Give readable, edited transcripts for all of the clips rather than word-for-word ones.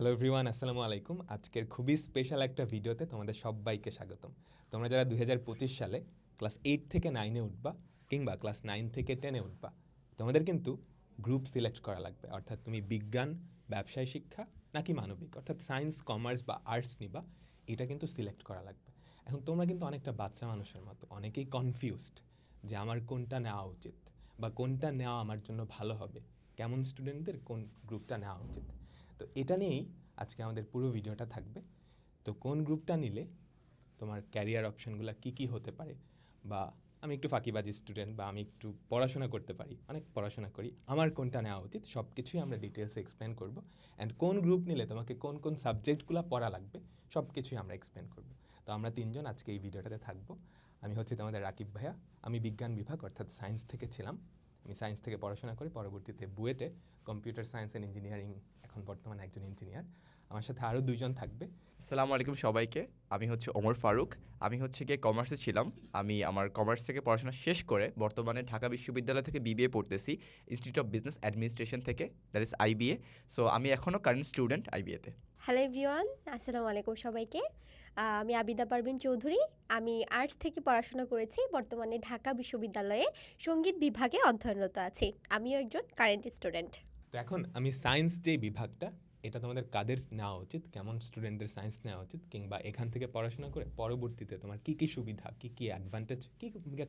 Hello everyone, আসসালামু আলাইকুম। আজকের খুবই স্পেশাল একটা ভিডিওতে তোমাদের সবাইকে স্বাগতম। তোমরা যারা 2025 সালে ক্লাস 8 থেকে 9-এ উঠবা কিংবা ক্লাস 9 থেকে 10-এ উঠবা, তোমাদের কিন্তু গ্রুপ সিলেক্ট করা লাগবে। অর্থাৎ তুমি বিজ্ঞান, ব্যবসায় শিক্ষা নাকি মানবিক, অর্থাৎ সায়েন্স, কমার্স বা আর্টস নিবা, এটা কিন্তু সিলেক্ট করা লাগবে। এখন তোমরা কিন্তু অনেকটা বাচ্চা মানুষের মতো, অনেকেই কনফিউজড যে আমার কোনটা নেওয়া উচিত বা কোনটা নেওয়া আমার জন্য ভালো হবে, কেমন স্টুডেন্টদের কোন গ্রুপটা নেওয়া উচিত। তো এটা নিয়েই আজকে আমাদের পুরো ভিডিওটা থাকবে। তো কোন গ্রুপটা নিলে তোমার ক্যারিয়ার অপশনগুলো কী কী হতে পারে, বা আমি একটু ফাঁকিবাজি স্টুডেন্ট বা আমি একটু পড়াশোনা করতে পারি, অনেক পড়াশোনা করি, আমার কোনটা নেওয়া উচিত, সব কিছুই আমরা ডিটেলসে এক্সপ্লেন করব। অ্যান্ড কোন গ্রুপ নিলে তোমাকে কোন কোন সাবজেক্টগুলো পড়া লাগবে সব কিছুই আমরা এক্সপ্লেন করব। তো আমরা তিনজন আজকে এই ভিডিওটাতে থাকবো। আমি হচ্ছে তোমাদের রাকিব ভাইয়া, আমি বিজ্ঞান বিভাগ অর্থাৎ সায়েন্স থেকে ছিলাম। আমি সায়েন্স থেকে পড়াশোনা করি, পরবর্তীতে বুয়েটে কম্পিউটার সায়েন্স অ্যান্ড ইঞ্জিনিয়ারিং, এখন বর্তমানে একজন ইঞ্জিনিয়ার। আমার সাথে আরও দুইজন থাকবে। আসসালামু আলাইকুম সবাইকে। আমি হচ্ছে ওমর ফারুক। আমি হচ্ছে গিয়ে কমার্সে ছিলাম। আমি আমার কমার্স থেকে পড়াশোনা শেষ করে বর্তমানে ঢাকা বিশ্ববিদ্যালয় থেকে বিবিএ পড়তেছি, ইনস্টিটিউট অফ বিজনেস অ্যাডমিনিস্ট্রেশন থেকে, দ্যাট ইজ আইবিএ। সো আমি এখনও কারেন্ট স্টুডেন্ট আইবিএতে। হ্যালো এভরিওয়ান, আসসালামু আলাইকুম সবাইকে। আমি আবিদা পারভিন চৌধুরী। আমি আর্টস থেকে পড়াশোনা করেছি, বর্তমানে ঢাকা বিশ্ববিদ্যালয়ে সঙ্গীত বিভাগে অধ্যয়নরত আছি। আমিও একজন কারেন্ট স্টুডেন্ট। তো এখন আমি সায়েন্স যে বিভাগটা, এটা তোমাদের কাদের নেওয়া উচিত, কেমন স্টুডেন্টদের সায়েন্স নেওয়া উচিত, কিংবা এখান থেকে পড়াশোনা করে পরবর্তীতে তোমার কী কী সুবিধা, কী কী অ্যাডভান্টেজ,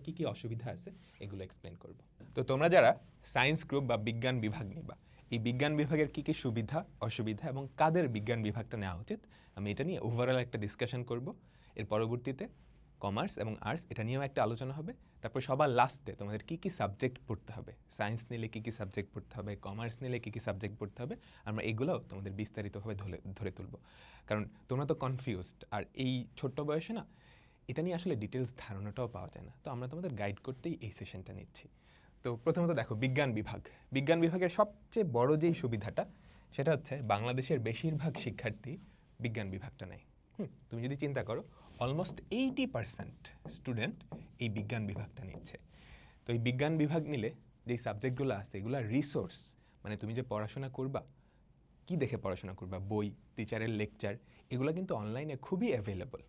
কী কী অসুবিধা আছে, এগুলো এক্সপ্লেন করব। তো তোমরা যারা সায়েন্স গ্রুপ বা বিজ্ঞান বিভাগ নিবা, এই বিজ্ঞান বিভাগের কী কী সুবিধা অসুবিধা এবং কাদের বিজ্ঞান বিভাগটা নেওয়া উচিত, আমি এটা নিয়ে ওভারঅল একটা ডিসকাশন করব। এর পরবর্তীতে কমার্স এবং আর্টস এটা নিয়েও একটা আলোচনা হবে। তারপর সবার লাস্টে তোমাদের কী কী সাবজেক্ট পড়তে হবে, সায়েন্স নিলে কী কী সাবজেক্ট পড়তে হবে, কমার্স নিলে কী কী সাবজেক্ট পড়তে হবে, আমরা এগুলোও তোমাদের বিস্তারিতভাবে ধরে তুলব। কারণ তোমরা তো কনফিউজড, আর এই ছোট্ট বয়সে না এটা নিয়ে আসলে ডিটেলস ধারণাটাও পাওয়া যায় না। তো আমরা তোমাদের গাইড করতেই এই সেশনটা নিচ্ছি। তো প্রথমত দেখো, বিজ্ঞান বিভাগ। বিজ্ঞান বিভাগের সবচেয়ে বড় যেই সুবিধাটা, সেটা হচ্ছে বাংলাদেশের বেশিরভাগ শিক্ষার্থী বিজ্ঞান বিভাগটা নেয়। তুমি যদি চিন্তা করো, অলমোস্ট 80% স্টুডেন্ট এই বিজ্ঞান বিভাগটা নিচ্ছে। তো এই বিজ্ঞান বিভাগ নিলে যেই সাবজেক্টগুলো আছে, এগুলো রিসোর্স, মানে তুমি যে পড়াশোনা করবা, কি দেখে পড়াশোনা করবা, বই, টিচারের লেকচার, এগুলো কিন্তু অনলাইনে খুবই অ্যাভেলেবল।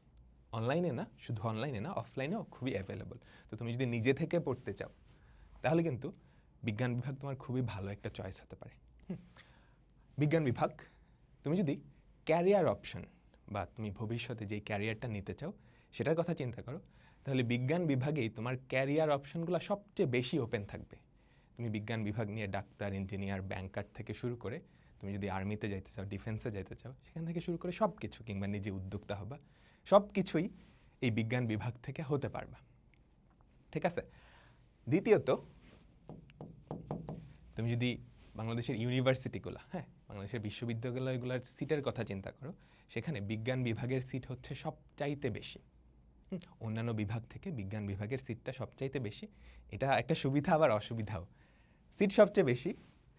অনলাইনে না, শুধু অনলাইনে না, অফলাইনেও খুবই অ্যাভেলেবল। তো তুমি যদি নিজে থেকে পড়তে চাও, তাহলে কিন্তু বিজ্ঞান বিভাগ তোমার খুবই ভালো একটা চয়েস হতে পারে। বিজ্ঞান বিভাগ, তুমি যদি ক্যারিয়ার অপশন বা তুমি ভবিষ্যতে যেই ক্যারিয়ারটা নিতে চাও সেটার কথা চিন্তা করো, তাহলে বিজ্ঞান বিভাগেই তোমার ক্যারিয়ার অপশনগুলো সবচেয়ে বেশি ওপেন থাকবে। তুমি বিজ্ঞান বিভাগ নিয়ে ডাক্তার, ইঞ্জিনিয়ার, ব্যাংকার থেকে শুরু করে, তুমি যদি আর্মিতে যাইতে চাও, ডিফেন্সে যাইতে চাও, সেখান থেকে শুরু করে সব কিছু, কিংবা নিজে উদ্যোক্তা হবা, সব কিছুই এই বিজ্ঞান বিভাগ থেকে হতে পারবা। ঠিক আছে। দ্বিতীয়ত, তুমি যদি বাংলাদেশের ইউনিভার্সিটিগুলো, বাংলাদেশের বিশ্ববিদ্যালয়গুলোর সিটের কথা চিন্তা করো, সেখানে বিজ্ঞান বিভাগের সিট হচ্ছে সবচাইতে বেশি। অন্যান্য বিভাগ থেকে বিজ্ঞান বিভাগের সিটটা সবচাইতে বেশি। এটা একটা সুবিধা আবার অসুবিধাও। সিট সবচেয়ে বেশি,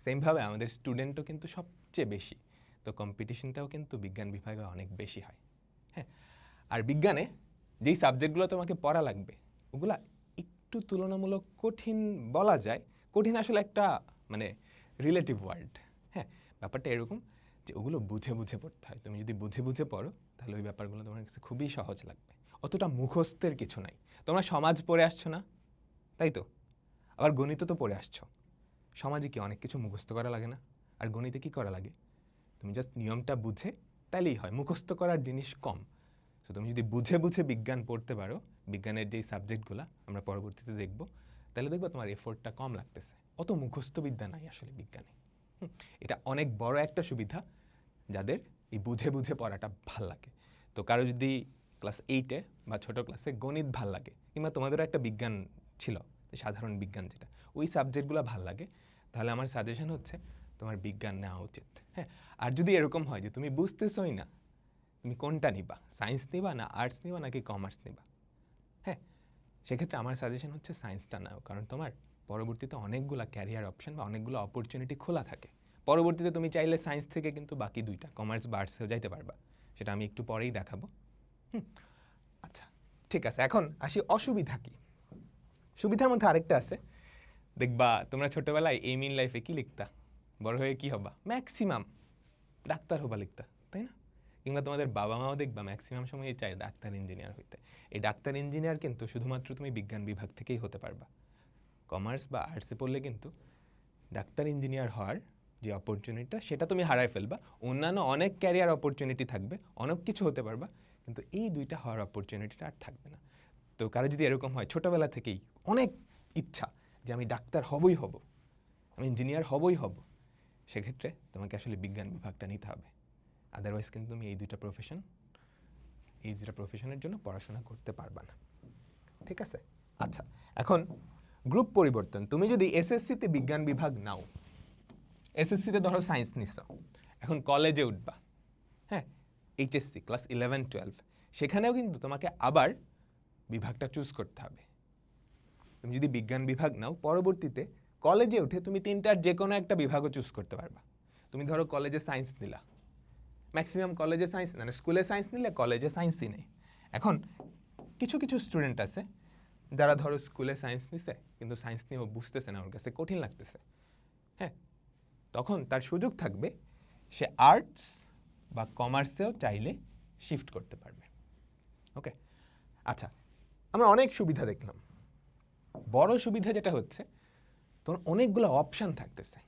সেমভাবে আমাদের স্টুডেন্টও কিন্তু সবচেয়ে বেশি। তো কম্পিটিশনটাও কিন্তু বিজ্ঞান বিভাগে অনেক বেশি হয়। আর বিজ্ঞানে যেই সাবজেক্টগুলো তোমাকে পড়া লাগবে, ওগুলা একটু তুলনামূলক কঠিন বলা যায়। কঠিন আসলে একটা মানে রিলেটিভ ওয়ার্ড। ব্যাপারটা এরকম যে ওগুলো বুঝে বুঝে পড়তে হয়। তুমি যদি বুঝে বুঝে পড়ো, তাহলে ওই ব্যাপারগুলো তোমার কাছে খুবই সহজ লাগবে। অতটা মুখস্থের কিছু নাই। তোমরা সমাজ পড়ে আসছো না, তাই তো? আবার গণিত তো পড়ে আসছো। সমাজে কি অনেক কিছু মুখস্থ করা লাগে না? আর গণিতে কি করা লাগে? তুমি জাস্ট নিয়মটা বুঝে তাইলেই হয়, মুখস্থ করার জিনিস কম। সো তুমি যদি বুঝে বুঝে বিজ্ঞান পড়তে পারো, বিজ্ঞানের যেই সাবজেক্টগুলো আমরা পরবর্তীতে দেখব, তাহলে দেখবো তোমার এফোর্টটা কম লাগতেছে। অত মুখস্থবিদ্যা নাই আসলে বিজ্ঞানে। এটা অনেক বড় একটা সুবিধা যাদের এই বুঝে বুঝে পড়াটা ভাল লাগে। তো কারো যদি ক্লাস 8-এ বা ছোটো ক্লাসে গণিত ভাল লাগে, কিংবা তোমাদেরও একটা বিজ্ঞান ছিল, সাধারণ বিজ্ঞান যেটা, ওই সাবজেক্টগুলো ভাল লাগে, তাহলে আমার সাজেশন হচ্ছে তোমার বিজ্ঞান নেওয়া উচিত। আর যদি এরকম হয় যে তুমি বুঝতেছই না তুমি কোনটা নিবা, সায়েন্স নিবা না আর্টস নিবা নাকি কমার্স নিবা, সেক্ষেত্রে আমার সাজেশন হচ্ছে সায়েন্সটা নাও। কারণ তোমার পরবর্তীতে অনেকগুলো ক্যারিয়ার অপশন বা অনেকগুলো অপরচুনিটি খোলা থাকে। পরবর্তীতে তুমি চাইলে সায়েন্স থেকে কিন্তু বাকি দুইটা কমার্স বা আর্টসেও যাইতে পারবা, সেটা আমি একটু পরেই দেখাবো। আচ্ছা, ঠিক আছে। এখন আসি অসুবিধা কি। সুবিধার মধ্যে আরেকটা আছে, দেখবা তোমরা ছোটবেলায় এইম ইন লাইফে কি লিখতা, বড় হয়ে কি হবা, ম্যাক্সিমাম ডাক্তার হবা লিখতা, তাই না? কিংবা তোমাদের বাবা মাও দেখবা ম্যাক্সিমাম সময়ই চায় ডাক্তার ইঞ্জিনিয়ার হইতে। এই ডাক্তার ইঞ্জিনিয়ার কিন্তু শুধুমাত্র তুমি বিজ্ঞান বিভাগ থেকেই হতে পারবা। কমার্স বা আর্টসে পড়লে কিন্তু ডাক্তার ইঞ্জিনিয়ার হওয়ার যে অপরচুনিটিটা সেটা তুমি হারায় ফেলবা। অন্যান্য অনেক ক্যারিয়ার অপরচুনিটি থাকবে, অনেক কিছু হতে পারবা, কিন্তু এই দুইটা হওয়ার অপরচুনিটিটা আর থাকবে না। তো কারো যদি এরকম হয় ছোটোবেলা থেকেই অনেক ইচ্ছা যে আমি ডাক্তার হবই হব, আমি ইঞ্জিনিয়ার হবই হব, সেক্ষেত্রে তোমাকে আসলে বিজ্ঞান বিভাগটা নিতে হবে। আদারওয়াইজ কিন্তু তুমি এই দুইটা প্রফেশনের জন্য পড়াশোনা করতে পারবা না। ঠিক আছে? আচ্ছা, এখন গ্রুপ পরিবর্তন। তুমি যদি এসএসসিতে বিজ্ঞান বিভাগ নাও, এসএসসিতে ধরো সায়েন্স নিচ্ছ, এখন কলেজে উঠবা, হ্যাঁ, এইচএসসি ক্লাস 11-12, সেখানেও কিন্তু তোমাকে আবার বিভাগটা চুজ করতে হবে। তুমি যদি বিজ্ঞান বিভাগ নাও, পরবর্তীতে কলেজে উঠে তুমি তিনটার যে কোনো একটা বিভাগও চুজ করতে পারবা। তুমি ধরো কলেজে সায়েন্স নিলা, ম্যাক্সিমাম কলেজে সায়েন্স, মানে স্কুলে সায়েন্স নিলে কলেজে সায়েন্সই নেই। এখন কিছু কিছু স্টুডেন্ট আছে যারা ধরো স্কুলে সায়েন্স নিছে, কিন্তু সায়েন্স নিয়েও বুঝতেছে না, ওর কাছে কঠিন লাগতেছে, হ্যাঁ, তখন তার সুযোগ থাকবে সে আর্টস বা কমার্সেও চাইলে শিফট করতে পারবে। ওকে, আচ্ছা, আমরা অনেক সুবিধা দেখলাম। বড় সুবিধা যেটা হচ্ছে, তোমার অনেকগুলো অপশান থাকতেছে,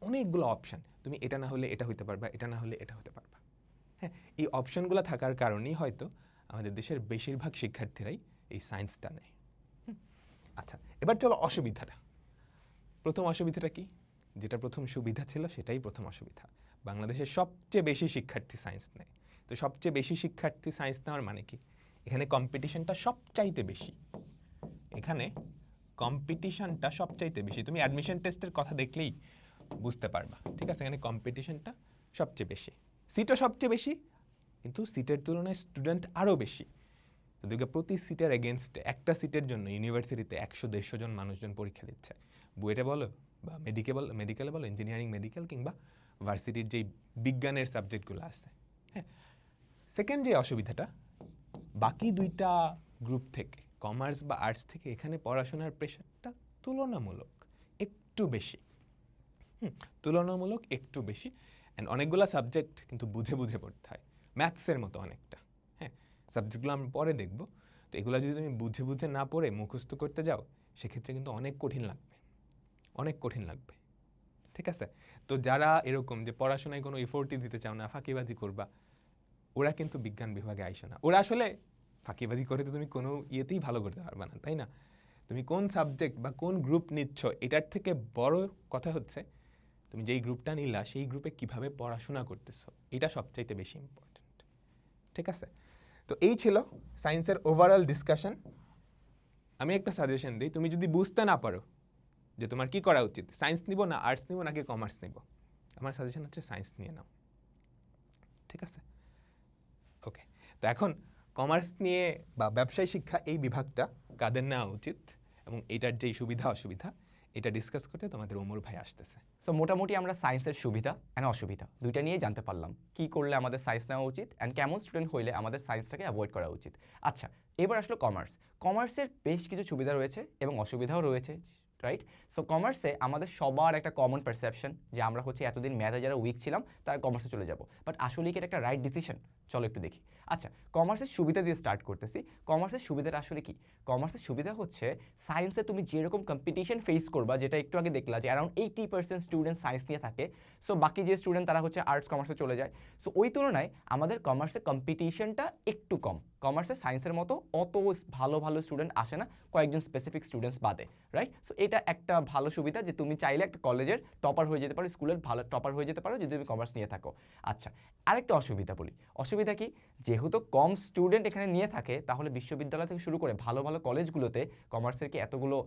অনেকগুলো অপশান। তুমি এটা না হলে এটা হতে পারবা, এটা না হলে এটা হতে পারবা। হ্যাঁ, এই অপশানগুলো থাকার কারণেই হয়তো আমাদের দেশের বেশিরভাগ শিক্ষার্থীরাই এই সায়েন্সটা নেয়। আচ্ছা, এবার চলো অসুবিধাটা। প্রথম অসুবিধাটা কি? যেটা প্রথম সুবিধা ছিল সেটাই প্রথম অসুবিধা। বাংলাদেশের সবচেয়ে বেশি শিক্ষার্থী সায়েন্স নেয়। তো সবচেয়ে বেশি শিক্ষার্থী সায়েন্স নেওয়ার মানে কি? এখানে কম্পিটিশনটা সবচাইতে বেশি। এখানে কম্পিটিশনটা সবচাইতে বেশি। তুমি অ্যাডমিশন টেস্টের কথা দেখলেই বুঝতে পারবা। ঠিক আছে, এখানে কম্পিটিশনটা সবচেয়ে বেশি, সিটও সবচেয়ে বেশি, কিন্তু সিটের তুলনায় স্টুডেন্ট আরও বেশি। তো দেখবে প্রতি সিটের এগেনস্টে, একটা সিটের জন্য ইউনিভার্সিটিতে 100-150 জন মানুষজন পরীক্ষা দিচ্ছে। বুয়েটে বলো বা মেডিকেলে বলো, ইঞ্জিনিয়ারিং মেডিকেল কিংবা ভার্সিটির যেই বিজ্ঞানের সাবজেক্টগুলো আছে। হ্যাঁ, সেকেন্ড যে অসুবিধাটা, বাকি দুইটা গ্রুপ থেকে, কমার্স বা আর্টস থেকে, এখানে পড়াশোনার প্রেশারটা তুলনামূলক একটু বেশি। তুলনামূলক একটু বেশি। অ্যান্ড অনেকগুলো সাবজেক্ট কিন্তু বুঝে বুঝে পড়তে হয়, ম্যাথসের মতো অনেকটা। হ্যাঁ, সাবজেক্টগুলো আমরা পরে দেখব। তো এগুলো যদি তুমি বুঝে বুঝে না পড়ে মুখস্থ করতে যাও, সেক্ষেত্রে কিন্তু অনেক কঠিন লাগবে, অনেক কঠিন লাগবে। ঠিক আছে? তো যারা এরকম যে পড়াশোনায় কোনো এফোর্টই দিতে চাও না, ফাঁকিবাজি করবা, ওরা কিন্তু বিজ্ঞান বিভাগে আইসো না। ওরা আসলে ফাঁকিবাজি করে তো তুমি কোনো ইয়েতেই ভালো করতে পারবে না, তাই না? তুমি কোন সাবজেক্ট বা কোন গ্রুপ নিচ্ছ, এটার থেকে বড় কথা হচ্ছে তুমি যেই গ্রুপটা নিলা সেই গ্রুপে কিভাবে পড়াশোনা করতেছো, এটা সবচাইতে বেশি ইম্পর্টেন্ট। ঠিক আছে? তো এই ছিল সায়েন্সের ওভারঅল ডিসকাশন। আমি একটা সাজেশন দিই, তুমি যদি বুঝতে না পারো যে তোমার কি করা উচিত, সায়েন্স নিব না আর্টস নিব নাকি কমার্স নিব, আমার সাজেশন হচ্ছে সায়েন্স নিয়ে নাও। ঠিক আছে? ওকে, তো এখন কমার্স নিয়ে বা ব্যবসায় শিক্ষা এই বিভাগটা কাদের নেওয়া উচিত এবং এটার যেই সুবিধা অসুবিধা, এটা ডিসকাস করতে তোমাদের ওমর ভাই আসতেছে। সো মোটামুটি আমরা সায়েন্সের সুবিধা অ্যান্ড অসুবিধা দুইটা নিয়েই জানতে পারলাম, কি করলে আমাদের সায়েন্স নেওয়া উচিত অ্যান্ড কেমন স্টুডেন্ট হইলে আমাদের সায়েন্সটাকে অ্যাভয়েড করা উচিত। আচ্ছা, এবার আসলো কমার্স। কমার্সের বেশ কিছু সুবিধা রয়েছে এবং অসুবিধাও রয়েছে, রাইট? সো কমার্সে আমাদের সবার একটা কমন পারসেপশন যে আমরা হচ্ছে এতদিন ম্যাথে যারা উইক ছিলাম তারা কমার্সে চলে যাব, বাট আসলে কি এটা একটা রাইট ডিসিশন? চলো একটু দেখি। আচ্ছা, কমার্সের সুবিধা দিয়ে স্টার্ট করতেছি। কমার্সের সুবিধাটা আসলে কি? কমার্সের সুবিধা হচ্ছে সায়েন্সে তুমি যেরকম কম্পিটিশন ফেস করবা, যেটা একটু আগে দেখলা যে অ্যারাউন্ড 80% স্টুডেন্ট সায়েন্স নিয়ে থাকে, সো বাকি যে স্টুডেন্ট তারা হচ্ছে আর্টস কমার্সে চলে যায়। সো ওই তুলনায় আমাদের কমার্সে কম্পিটিশনটা একটু কম। কমার্সে সায়েন্সের মতো অত ভালো ভালো স্টুডেন্ট আসে না, কয়েকজন স্পেসিফিক স্টুডেন্টস বাদে, রাইট? সো এটা একটা ভালো সুবিধা যে তুমি চাইলে একটা কলেজের টপার হয়ে যেতে পারো, স্কুলের ভালো টপার হয়ে যেতে পারো যদি তুমি কমার্স নিয়ে থাকো। আচ্ছা, আরেকটা অসুবিধা বলি। অসুবিধা কি? যেহেতু কম স্টুডেন্ট এখানে নিয়ে থাকে, তাহলে বিশ্ববিদ্যালয় থেকে শুরু করে ভালো ভালো কলেজগুলোতে কমার্সের কি এতগুলো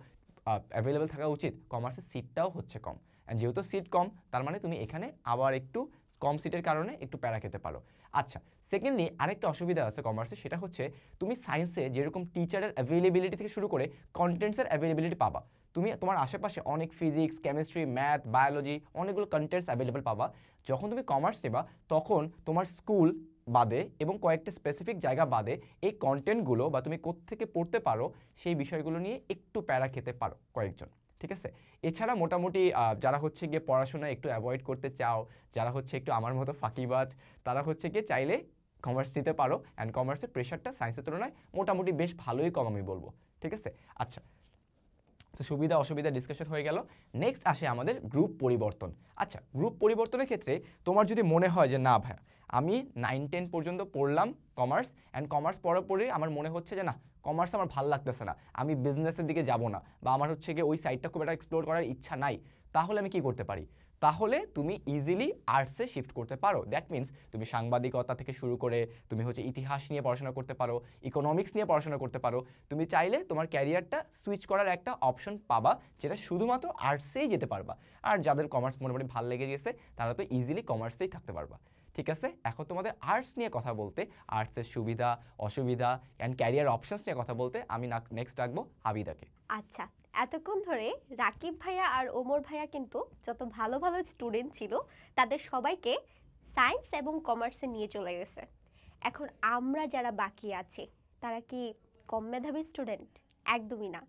অ্যাভেলেবেল থাকা উচিত? কমার্সের সিটটাও হচ্ছে কম, অ্যান্ড যেহেতু সিট কম, তার মানে তুমি এখানে আবার একটু কম সিটের কারণে একটু প্যারা খেতে পারো। আচ্ছা, সেকেন্ডলি আরেকটা অসুবিধা আছে কমার্সে, সেটা হচ্ছে তুমি সায়েন্সে যেরকম টিচারের অ্যাভেলেবিলিটি থেকে শুরু করে কন্টেন্টসের অ্যাভেলেবিলিটি পাবা। তুমি তোমার আশেপাশে অনেক ফিজিক্স, কেমিস্ট্রি, ম্যাথ, বায়োলজি অনেকগুলো কন্টেন্টস অ্যাভেলেবল পাবা। যখন তুমি কমার্স নেবা তখন তোমার স্কুল বাদে এবং কয়েকটা স্পেসিফিক জায়গা বাদে এই কন্টেন্টগুলো বা তুমি কোত্থেকে পড়তে পারো সেই বিষয়গুলো নিয়ে একটু প্যারা খেতে পারো কয়েকজন। ঠিক আছে? এছাড়া মোটামুটি যারা হচ্ছে গিয়ে পড়াশোনা একটু অ্যাভয়েড করতে চাও, যারা হচ্ছে একটু আমার মতো ফাঁকিবাজ, তারা হচ্ছে গিয়ে চাইলে কমার্স নিতে পারো। অ্যান্ড কমার্সের প্রেশারটা সায়েন্সের তুলনায় মোটামুটি বেশ ভালোই কম আমি বলবো। ঠিক আছে? আচ্ছা, তো সুবিধা অসুবিধা ডিসকাশন হয়ে গেল। নেক্সট আসে আমাদের গ্রুপ পরিবর্তন। আচ্ছা, গ্রুপ পরিবর্তনের ক্ষেত্রে তোমার যদি মনে হয় যে না ভাইয়া, আমি 9-10 পর্যন্ত পড়লাম কমার্স, অ্যান্ড কমার্স পড়ার পরে আমার মনে হচ্ছে যে না, কমার্স আমার ভালো লাগতেছে না, আমি বিজনেসের দিকে যাব না, বা আমার হচ্ছে গিয়ে ওই সাইডটা খুব একটা এক্সপ্লোর করার ইচ্ছা নাই, তাহলে আমি কি করতে পারি? তাহলে তুমি ইজিলি আর্টসে শিফট করতে পারো। দ্যাট মিন্স তুমি সাংবাদিকতা থেকে শুরু করে তুমি হচ্ছে ইতিহাস নিয়ে পড়াশোনা করতে পারো, ইকোনমিক্স নিয়ে পড়াশোনা করতে পারো। তুমি চাইলে তোমার ক্যারিয়ারটা সুইচ করার একটা অপশন পাবা, যেটা শুধুমাত্র আর্টসেই যেতে পারবা। আর যাদের কমার্স মোটামুটি ভালো লেগে গেছে তারা তো ইজিলি কমার্সেই থাকতে পারবা। ঠিক আছে, এখন তোমাদের আর্টস নিয়ে কথা বলতে, আর্টসের সুবিধা অসুবিধা অ্যান্ড ক্যারিয়ার অপশনস নিয়ে কথা বলতে আমি নেক্সট রাখবো হাবিদাকে। আচ্ছা, এতক্ষণ ধরে রাকিব ভাইয়া আর ওমর ভাইয়া কিন্তু যত ভালো ভালো স্টুডেন্ট ছিল তাদের সবাইকে সায়েন্স এবং কমার্সে নিয়ে চলে গেছে। এখন আমরা যারা বাকি আছি তারা কি কম মেধাবী স্টুডেন্ট? একদমই না।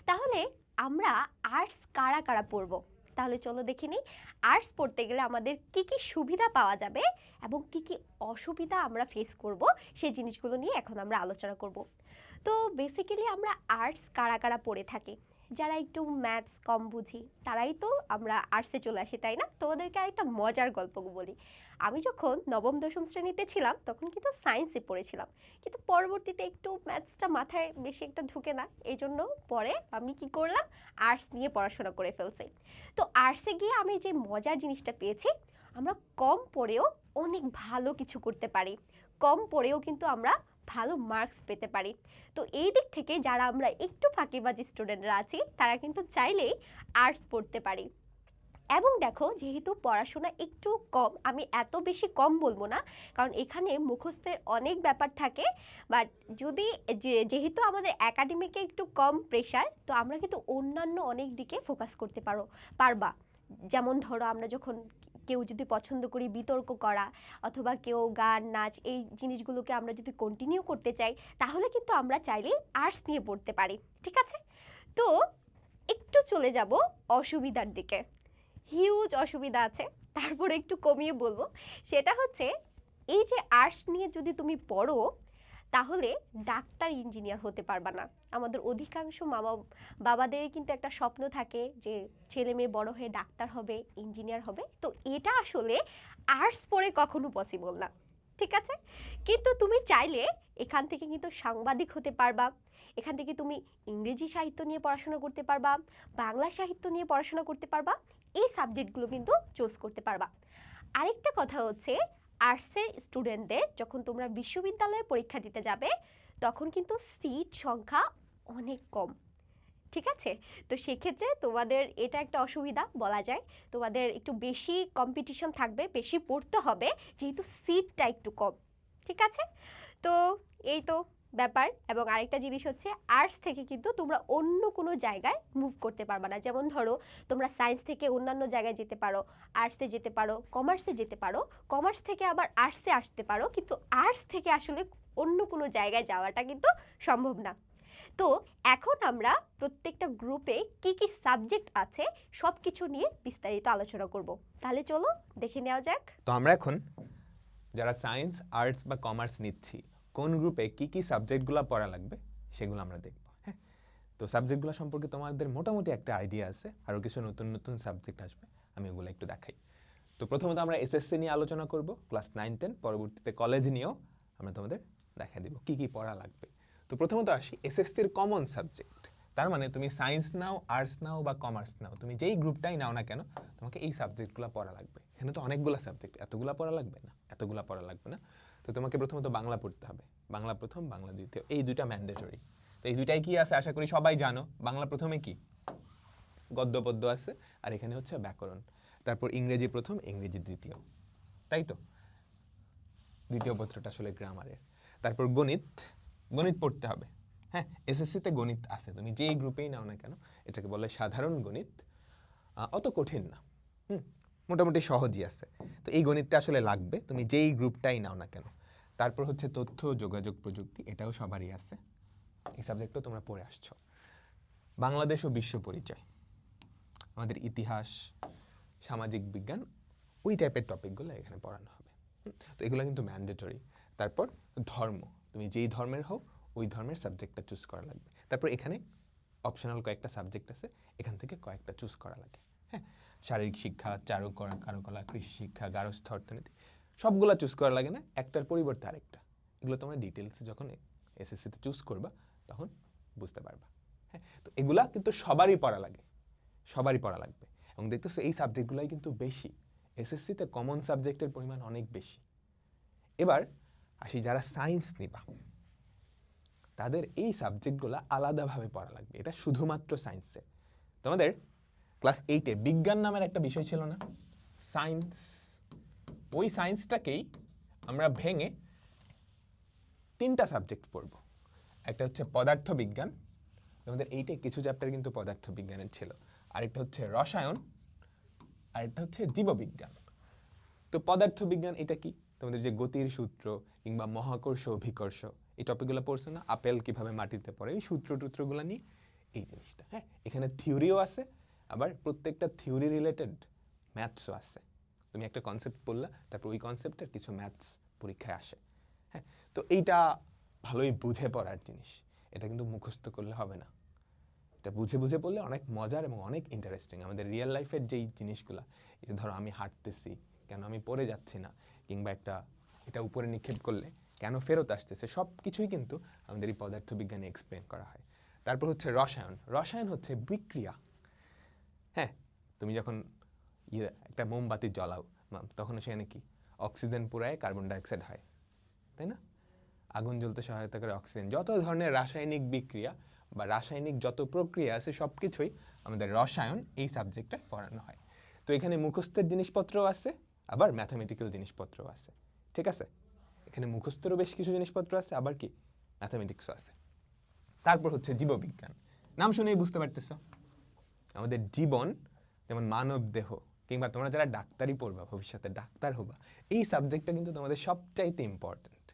তাহলে আমরা আর্টস কারা কারা পড়বো? তাহলে চলো দেখে নিই আর্টস পড়তে গেলে আমাদের কি কি সুবিধা পাওয়া যাবে এবং কি কি অসুবিধা আমরা ফেস করব, সেই জিনিসগুলো নিয়ে এখন আমরা আলোচনা করব। তো বেসিক্যালি আমরা আর্টস কারা কারা পড়ে থাকি? যারা একটু ম্যাথস কম বুঝি তারাই তো আমরা আর্টসে চলে আসি, তাই না? তোমাদেরকে আরেকটা মজার গল্প বলি। আমি যখন নবম দশম শ্রেণীতে ছিলাম তখন কিন্তু সায়েন্সে পড়েছিলাম, কিন্তু পরবর্তীতে একটু ম্যাথসটা মাথায় বেশি একটা ঢুকে না, এই জন্য পরে আমি কি করলাম, আর্টস নিয়ে পড়াশোনা করে ফেলছি। তো আর্টসে গিয়ে আমি যে মজার জিনিসটা পেয়েছি, আমরা কম পড়েও অনেক ভালো কিছু করতে পারি, কম পড়েও কিন্তু আমরা ভালো মার্কস পেতে পারি। তো এই দিক থেকে যারা আমরা একটু ফাঁকিবাজি স্টুডেন্টরা আছি তারা কিন্তু চাইলেই আর্টস পড়তে পারি। এবং দেখো, যেহেতু পড়াশোনা একটু কম, আমি এত বেশি কম বলবো না, কারণ এখানে মুখস্থের অনেক ব্যাপার থাকে, বাট যদি যেহেতু আমাদের একাডেমিকে একটু কম প্রেশার, তো আমরা কিন্তু অন্যান্য অনেক দিকে ফোকাস করতে পারবা। যেমন ধরো, আমরা যখন কেউ যদি পছন্দ করি বিতর্ক করা, অথবা কেউ গান নাচ, এই জিনিসগুলোকে আমরা যদি কন্টিনিউ করতে চাই, তাহলে কিন্তু আমরা চাইলেই আর্টস নিয়ে পড়তে পারি। ঠিক আছে, তো একটু চলে যাব অসুবিধার দিকে। হিউজ অসুবিধা আছে, তারপরে একটু কমিয়ে বলবো। সেটা হচ্ছে, এই যে আর্টস নিয়ে যদি তুমি পড়ো, তাহলে ডাক্তার ইঞ্জিনিয়ার হতে পারবা না। আমাদের অধিকাংশ বাবাদের কিন্তু একটা স্বপ্ন থাকে যে ছেলে মেয়ে বড় হয়ে ডাক্তার হবে, ইঞ্জিনিয়ার হবে। তো এটা আসলে আর্টস পড়ে কখনো পসিবল না। ঠিক আছে, কিন্তু তুমি চাইলে এখান থেকে কিন্তু সাংবাদিক হতে পারবা, এখান থেকে তুমি ইংরেজি সাহিত্য নিয়ে পড়াশোনা করতে পারবা, বাংলা সাহিত্য নিয়ে পড়াশোনা করতে পারবা, এই সাবজেক্টগুলো কিন্তু চুজ করতে পারবা। আরেকটা কথা হচ্ছে, আর্টসের স্টুডেন্টদের যখন তোমরা বিশ্ববিদ্যালয়ে পরীক্ষা দিতে যাবে, তখন কিন্তু সিট সংখ্যা অনেক কম। ঠিক আছে, তো সেক্ষেত্রে তোমাদের এটা একটা অসুবিধা বলা যায়, তোমাদের একটু বেশি কম্পিটিশন থাকবে, বেশি পড়তে হবে, যেহেতু সিটটা একটু কম। ঠিক আছে, তো এই তো ব্যাপার। এবং আরেকটা জিনিস হচ্ছে, আর্টস থেকে কিন্তু তোমরা অন্য কোনো জায়গায় মুভ করতে পারবে না। যেমন ধরো, তোমরা সায়েন্স থেকে অন্যান্য জায়গায় যেতে পারো, আর্টসে যেতে পারো, কমার্সে যেতে পারো, কমার্স থেকে আবার আর্টসে আসতে পারো, কিন্তু আর্টস থেকে আসলে অন্য কোনো জায়গায় যাওয়াটা কিন্তু সম্ভব না। তো এখন আমরা প্রত্যেকটা গ্রুপে কি কি সাবজেক্ট আছে সব কিছু নিয়ে বিস্তারিত আলোচনা করব। তাহলে চলো দেখে নেওয়া যাক। তো আমরা এখন যারা সায়েন্স আর্টস বা কমার্স নিচ্ছি, কোন গ্রুপে কি কি সাবজেক্টগুলো পড়া লাগবে সেগুলো আমরা দেখব। হ্যাঁ, তো সাবজেক্টগুলো সম্পর্কে তোমাদের মোটামুটি একটা আইডিয়া আছে, আরও কিছু নতুন নতুন সাবজেক্ট আসবে, আমি ওগুলো একটু দেখাই। তো প্রথমত আমরা এসএসসি নিয়ে আলোচনা করব, ক্লাস 9-10, পরবর্তীতে কলেজ নিয়েও আমরা তোমাদের দেখা দিব কি কি পড়া লাগবে। তো প্রথমত আসি এসএসসির কমন সাবজেক্ট। তার মানে তুমি সায়েন্স নাও, আর্টস নাও বা কমার্স নাও, তুমি যেই গ্রুপটাই নাও না কেন, তোমাকে এই সাবজেক্টগুলো পড়া লাগবে। এখানে তো অনেকগুলো সাবজেক্ট, এতগুলো পড়া লাগবে না, এতগুলো পড়া লাগবে না। তো তোমাকে প্রথমত বাংলা পড়তে হবে, বাংলা প্রথম, বাংলা দ্বিতীয়, এই দুইটা ম্যান্ডেটরি। তো এই দুইটাই কি আছে আশা করি সবাই জানো। বাংলা প্রথমে কি গদ্য পদ্য আছে, আর এখানে হচ্ছে ব্যাকরণ। তারপর ইংরেজি প্রথম, ইংরেজি দ্বিতীয়, তাই তো? দ্বিতীয় পত্রটা আসলে গ্রামারের। তারপর গণিত, গণিত পড়তে হবে। হ্যাঁ, এসএসসিতে গণিত আছে, তুমি যেই গ্রুপেই নাও না কেন, এটাকে বলে সাধারণ গণিত, অত কঠিন না, মোটামুটি সহজই আছে। তো এই গণিতটা আসলে লাগবে তুমি যেই গ্রুপটাই নাও না কেন। তারপর হচ্ছে তথ্য যোগাযোগ প্রযুক্তি, এটাও সবারই আছে, এই সাবজেক্টও তোমরা পড়ে আসছো। বাংলাদেশ ও বিশ্ব পরিচয়, আমাদের ইতিহাস, সামাজিক বিজ্ঞান, ওই টাইপের টপিকগুলো এখানে পড়ানো হবে। তো এগুলো কিন্তু ম্যান্ডেটরি। তারপর ধর্ম, তুমি যেই ধর্মের হও ওই ধর্মের সাবজেক্টটা চুজ করা লাগবে। তারপর এখানে অপশনাল কয়েকটা সাবজেক্ট আছে, এখান থেকে কয়েকটা চুজ করা লাগে। হ্যাঁ, শারীরিক শিক্ষা, কারুকলা, কৃষি শিক্ষা, গার্হস্থ্য অর্থনীতি, সবগুলা চুজ করা লাগে না, একটার পরিবর্তে আরেকটা। এগুলো তোমরা ডিটেলসে যখন এসএসসিতে চুজ করবা তখন বুঝতে পারবা। হ্যাঁ, তো এগুলা কিন্তু সবারই পড়া লাগে, সবারই পড়া লাগবে। এবং দেখতেছো এই সাবজেক্টগুলাই কিন্তু বেশি, এসএসসিতে কমন সাবজেক্টের পরিমাণ অনেক বেশি। এবার আসি যারা সায়েন্স নিবা, তাদের এই সাবজেক্টগুলো আলাদাভাবে পড়া লাগবে। এটা শুধুমাত্র সায়েন্সে। তোমাদের ক্লাস 8-এ বিজ্ঞান নামের একটা বিষয় ছিল না, সায়েন্স। ওই সায়েন্সটাকেই আমরা ভেঙে 3টা সাবজেক্ট পড়ব। একটা হচ্ছে পদার্থ বিজ্ঞান, তোমাদের 8-এ কিছু চ্যাপ্টার কিন্তু পদার্থ বিজ্ঞানের ছিল। আরেকটা হচ্ছে রসায়ন, আরেকটা হচ্ছে জীববিজ্ঞান। তো পদার্থ বিজ্ঞান এটা কি? তোমাদের যে গতির সূত্র কিংবা মহাকর্ষ অভিকর্ষ, এই টপিকগুলো পড়ছো না, আপেল কিভাবে মাটিতে পড়ে, এই সূত্র টুত্রগুলো নিয়ে এই জিনিসটা। হ্যাঁ, এখানে থিওরিও আছে, আবার প্রত্যেকটা থিওরি রিলেটেড ম্যাথসও আছে। তুমি একটা কনসেপ্ট পড়লা, তারপর ওই কনসেপ্টের কিছু ম্যাথস পরীক্ষায় আসে। হ্যাঁ, তো এইটা ভালোই বুঝে পড়ার জিনিস, এটা কিন্তু মুখস্থ করলে হবে না। এটা বুঝে বুঝে পড়লে অনেক মজার এবং অনেক ইন্টারেস্টিং। আমাদের রিয়েল লাইফের যেই জিনিসগুলা, এই যে ধরো আমি হাঁটতেছি, কেন আমি পড়ে যাচ্ছি না, কিংবা এটা উপরে নিক্ষেপ করলে কেন ফেরত আসতেছে, সব কিছুই কিন্তু আমাদের এই পদার্থবিজ্ঞানে এক্সপ্লেন করা হয়। তারপর হচ্ছে রসায়ন। রসায়ন হচ্ছে বিক্রিয়া। হ্যাঁ, তুমি যখন একটা মোমবাতি জ্বালাও, তখন সেখানে কি অক্সিজেন পুরায় কার্বন ডাইঅক্সাইড হয়, তাই না? আগুন জ্বলতে সহায়তা করে অক্সিজেন। যত ধরনের রাসায়নিক বিক্রিয়া বা রাসায়নিক যত প্রক্রিয়া আছে সব কিছুই আমাদের রসায়ন এই সাবজেক্টে পড়ানো হয়। তো এখানে মুখস্থের জিনিসপত্রও আছে, আবার ম্যাথামেটিক্যাল জিনিসপত্রও আছে। ঠিক আছে, এখানে মুখস্থেরও বেশ কিছু জিনিসপত্র আছে, আবার কি ম্যাথামেটিক্সও আছে। তারপর হচ্ছে জীববিজ্ঞান। নাম শুনেই বুঝতে পারতেছো, আমাদের জীবন, যেমন মানব দেহ, কিংবা তোমরা যারা ডাক্তারি পড়বা, ভবিষ্যতে ডাক্তার হবা, এই সাবজেক্টটা কিন্তু তোমাদের সবচাইতে ইম্পর্টেন্ট।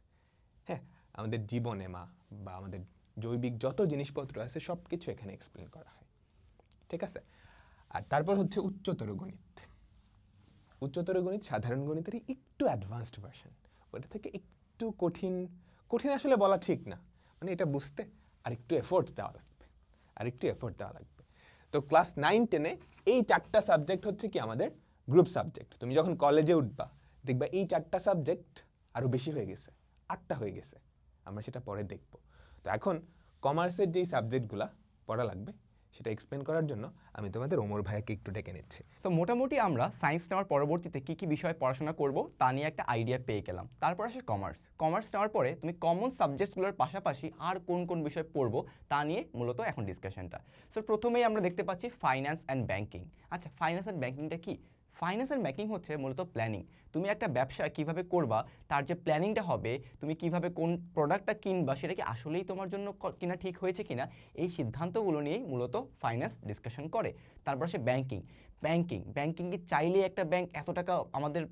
হ্যাঁ, আমাদের জীবনে বা আমাদের জৈবিক যত জিনিসপত্র আছে সব কিছু এখানে এক্সপ্লেন করা হয়। ঠিক আছে, আর তারপর হচ্ছে উচ্চতর গণিত। উচ্চতর গণিত সাধারণ গণিতেরই একটু অ্যাডভান্সড ভার্সন, ওটা থেকে একটু কঠিন। কঠিন আসলে বলা ঠিক না, মানে এটা বুঝতে আর একটু এফোর্ট দেওয়া লাগবে। তো ক্লাস 9-10-এ এই 4টা সাবজেক্ট হচ্ছে কি আমাদের গ্রুপ সাবজেক্ট। তুমি যখন কলেজে উঠবা দেখবা এই 4টা সাবজেক্ট আরও বেশি হয়ে গেছে, 8টা হয়ে গেছে। আমরা সেটা পরে দেখব। তো এখন কমার্সের যেই সাবজেক্টগুলা পড়া লাগবে সেটা এক্সপ্লেন করার জন্য আমি তোমাদের ওমর ভাইয়াকে একটু ডেকে নিচ্ছি। সো মোটামুটি আমরা সায়েন্স নেওয়ার পরবর্তীতে কী কী বিষয়ে পড়াশোনা করব তা নিয়ে একটা আইডিয়া পেয়ে গেলাম। তারপর আসে কমার্স। কমার্স নেওয়ার পরে তুমি কমন সাবজেক্টসগুলোর পাশাপাশি আর কোন কোন বিষয় পড়বো তা নিয়ে মূলত এখন ডিসকাশনটা। সো প্রথমেই আমরা দেখতে পাচ্ছি ফাইন্যান্স অ্যান্ড ব্যাংকিং। আচ্ছা, ফাইন্যান্স অ্যান্ড ব্যাংকিংটা কি? ফাইন্যান্স অ্যান্ড ব্যাংকিং হচ্ছে মূলত প্ল্যানিং। তুমি একটা ব্যবসা কিভাবে করবা, তার যে প্ল্যানিংটা হবে, তুমি কিভাবে কোন প্রোডাক্টটা কিনবা, সেটা কি আসলেই তোমার জন্য কিনা ঠিক হয়েছে কিনা, এই সিদ্ধান্তগুলো নিয়েই মূলত ফাইন্যান্স ডিসকাশন করে। তারপর আসে ব্যাংকিং। ব্যাংকিং কি চাইলে একটা ব্যাংক এত টাকা আমাদের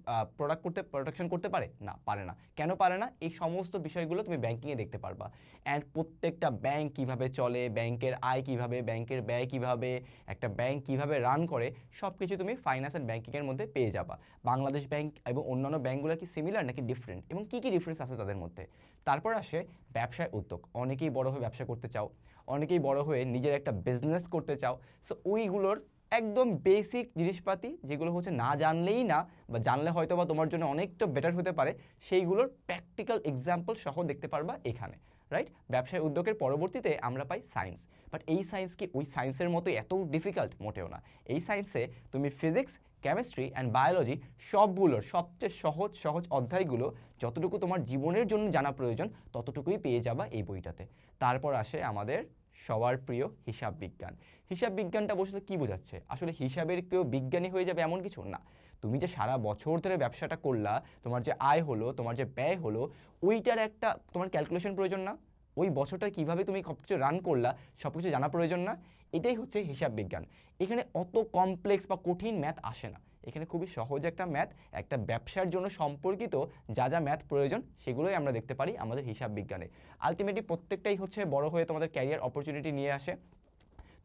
প্রোডাকশন করতে পারে? না, পারে না। কেন পারে না? এই সমস্ত বিষয়গুলো তুমি ব্যাংকিংয়ে দেখতে পারবা। অ্যান্ড প্রত্যেকটা ব্যাংক কিভাবে চলে, ব্যাংকের আয় কিভাবে, ব্যাংকের ব্যয় কিভাবে, একটা ব্যাংক কিভাবে রান করে, সব কিছু তুমি ফাইন্যান্স অ্যান্ড ব্যাংকিংয়ের মধ্যে পেয়ে যাবা। বাংলাদেশ ব্যাংক এবং অন্যান্য ব্যাংকগুলো কি সিমিলার নাকি ডিফারেন্ট, এবং কী কী ডিফারেন্স আছে তাদের মধ্যে। তারপর আসে ব্যবসায় উদ্যোগ। অনেকেই বড় হয়ে ব্যবসা করতে চাও, অনেকেই বড় হয়ে নিজের একটা বিজনেস করতে চাও। সো ওইগুলোর একদম বেসিক জিনিসপাতি, যেগুলো হচ্ছে না জানলেই না, বা জানলে হয়তো বা তোমার জন্য অনেকটা বেটার হতে পারে, সেইগুলোর প্র্যাকটিক্যাল এক্সাম্পল সহ দেখতে পারবা এখানে, রাইট? ব্যবসায় উদ্যোগের পরবর্তীতে আমরা পাই সায়েন্স। বাট এই সায়েন্স কি ওই সায়েন্সের মতো এত ডিফিকাল্ট? মোটেও না। এই সায়েন্সে তুমি ফিজিক্স, কেমিস্ট্রি অ্যান্ড বায়োলজি সবগুলোর সবচেয়ে সহজ অধ্যায়গুলো যতটুকু তোমার জীবনের জন্য জানা প্রয়োজন ততটুকুই পেয়ে যাবা এই বইটাতে। তারপর আসে আমাদের সবার প্রিয় হিসাব বিজ্ঞান। হিসাব বিজ্ঞানটা বসলে কী বোঝাচ্ছে? আসলে হিসাবের কেউ বিজ্ঞানী হয়ে যাবে এমন কিছু না। তুমি যে সারা বছর ধরে ব্যবসাটা করলা, তোমার যে আয় হলো, তোমার যে ব্যয় হলো, ওইটার একটা তোমার ক্যালকুলেশন প্রয়োজন না? ওই বছরটা কিভাবে তুমি সব কিছু রান করলা, সব কিছু জানা প্রয়োজন না? এটাই হচ্ছে হিসাব বিজ্ঞান। এখানে অত কমপ্লেক্স বা কঠিন ম্যাথ আসে না। এখানে খুবই সহজ একটা ম্যাথ, একটা ব্যবসার জন্য সম্পর্কিত যা যা ম্যাথ প্রয়োজন সেগুলোই আমরা দেখতে পারি আমাদের হিসাব বিজ্ঞানে। আলটিমেটলি প্রত্যেকটাই হচ্ছে বড় হয়ে তোমাদের ক্যারিয়ার অপরচুনিটি নিয়ে আসে।